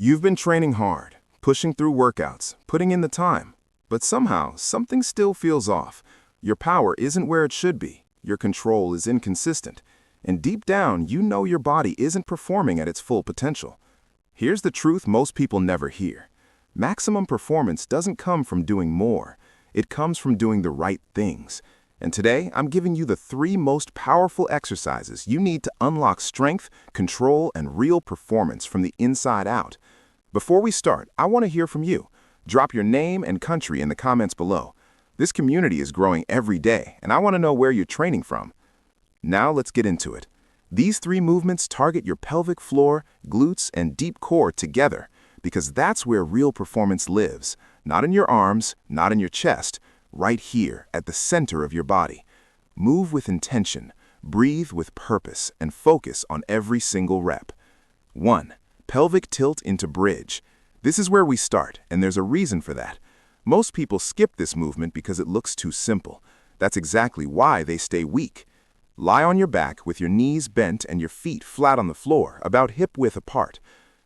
You've been training hard, pushing through workouts, putting in the time, but somehow something still feels off. Your power isn't where it should be, your control is inconsistent, and deep down you know your body isn't performing at its full potential. Here's the truth most people never hear. Maximum performance doesn't come from doing more, it comes from doing the right things. And today, I'm giving you the 3 most powerful exercises you need to unlock strength, control, and real performance from the inside out. Before we start, I want to hear from you. Drop your name and country in the comments below. This community is growing every day, and I want to know where you're training from. Now let's get into it. These 3 movements target your pelvic floor, glutes, and deep core together, because that's where real performance lives. Not in your arms, not in your chest, right here at the center of your body. Move with intention, breathe with purpose, and focus on every single rep. 1. Pelvic tilt into bridge. This is where we start, and there's a reason for that. Most people skip this movement because it looks too simple. That's exactly why they stay weak. Lie on your back with your knees bent and your feet flat on the floor, about hip-width apart.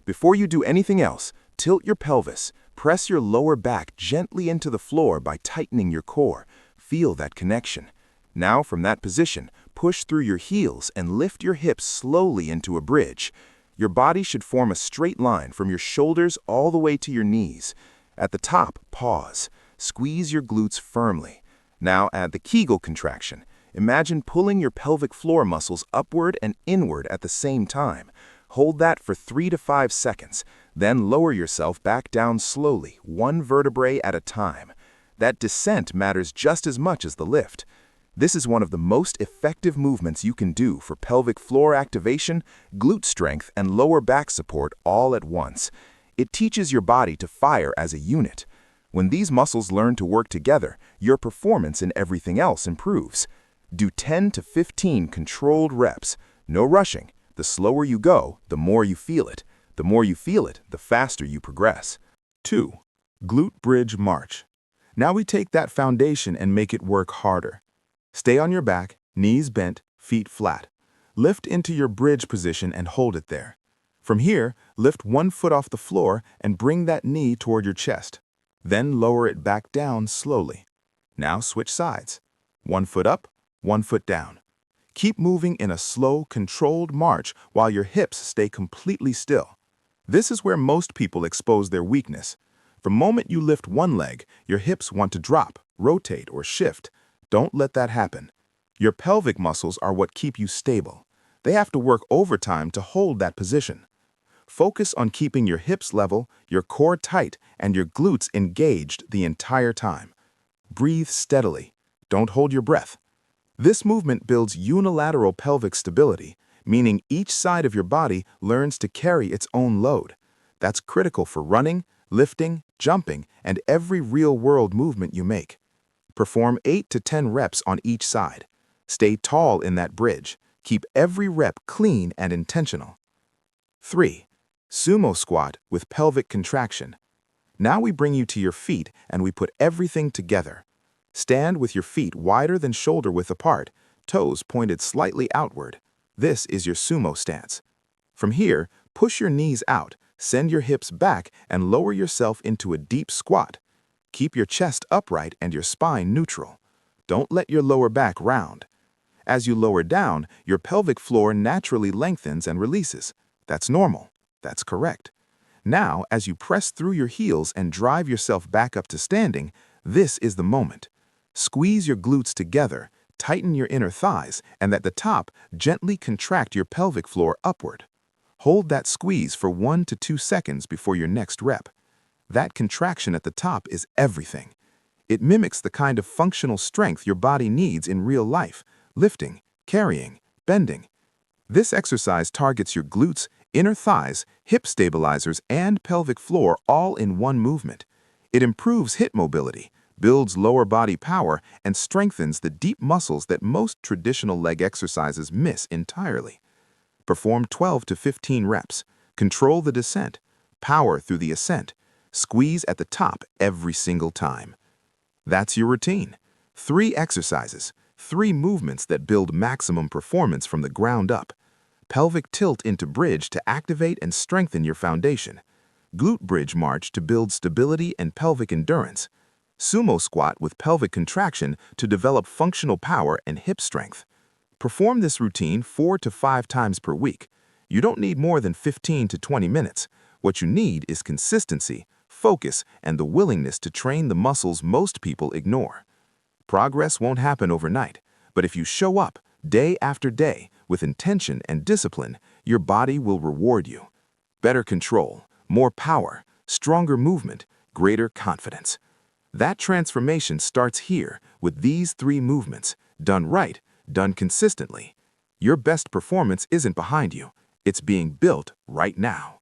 Before you do anything else, tilt your pelvis. Press your lower back gently into the floor by tightening your core. Feel that connection. Now, from that position, push through your heels and lift your hips slowly into a bridge. Your body should form a straight line from your shoulders all the way to your knees. At the top, pause. Squeeze your glutes firmly. Now add the Kegel contraction. Imagine pulling your pelvic floor muscles upward and inward at the same time. Hold that for 3 to 5 seconds. Then lower yourself back down slowly, 1 vertebrae at a time. That descent matters just as much as the lift. This is one of the most effective movements you can do for pelvic floor activation, glute strength, and lower back support all at once. It teaches your body to fire as a unit. When these muscles learn to work together, your performance in everything else improves. Do 10 to 15 controlled reps. No rushing. The slower you go, the more you feel it. The more you feel it, the faster you progress. 2. Glute bridge march. Now we take that foundation and make it work harder. Stay on your back, knees bent, feet flat. Lift into your bridge position and hold it there. From here, lift 1 foot off the floor and bring that knee toward your chest. Then lower it back down slowly. Now switch sides. 1 foot up, 1 foot down. Keep moving in a slow, controlled march while your hips stay completely still. This is where most people expose their weakness. The moment you lift one leg, your hips want to drop, rotate, or shift. Don't let that happen. Your pelvic muscles are what keep you stable. They have to work overtime to hold that position. Focus on keeping your hips level, your core tight, and your glutes engaged the entire time. Breathe steadily. Don't hold your breath. This movement builds unilateral pelvic stability, meaning each side of your body learns to carry its own load. That's critical for running, lifting, jumping, and every real-world movement you make. Perform 8 to 10 reps on each side. Stay tall in that bridge. Keep every rep clean and intentional. 3. Sumo squat with pelvic contraction. Now we bring you to your feet and we put everything together. Stand with your feet wider than shoulder width apart, toes pointed slightly outward. This is your sumo stance. From here, push your knees out, send your hips back, and lower yourself into a deep squat. Keep your chest upright and your spine neutral. Don't let your lower back round. As you lower down, your pelvic floor naturally lengthens and releases. That's normal. That's correct. Now, as you press through your heels and drive yourself back up to standing, this is the moment. Squeeze your glutes together, tighten your inner thighs, and at the top, gently contract your pelvic floor upward. Hold that squeeze for 1 to 2 seconds before your next rep. That contraction at the top is everything. It mimics the kind of functional strength your body needs in real life, lifting, carrying, bending. This exercise targets your glutes, inner thighs, hip stabilizers, and pelvic floor all in one movement. It improves hip mobility, builds lower body power, and strengthens the deep muscles that most traditional leg exercises miss entirely. Perform 12 to 15 reps. Control the descent. Power through the ascent. Squeeze at the top every single time. That's your routine. 3 exercises, 3 movements that build maximum performance from the ground up. Pelvic tilt into bridge to activate and strengthen your foundation. Glute bridge march to build stability and pelvic endurance. Sumo squat with pelvic contraction to develop functional power and hip strength. Perform this routine 4 to 5 times per week. You don't need more than 15 to 20 minutes. What you need is consistency, focus, and the willingness to train the muscles most people ignore. Progress won't happen overnight, but if you show up day after day with intention and discipline, your body will reward you. Better control, more power, stronger movement, greater confidence. That transformation starts here with these 3 movements, done right, done consistently. Your best performance isn't behind you, it's being built right now.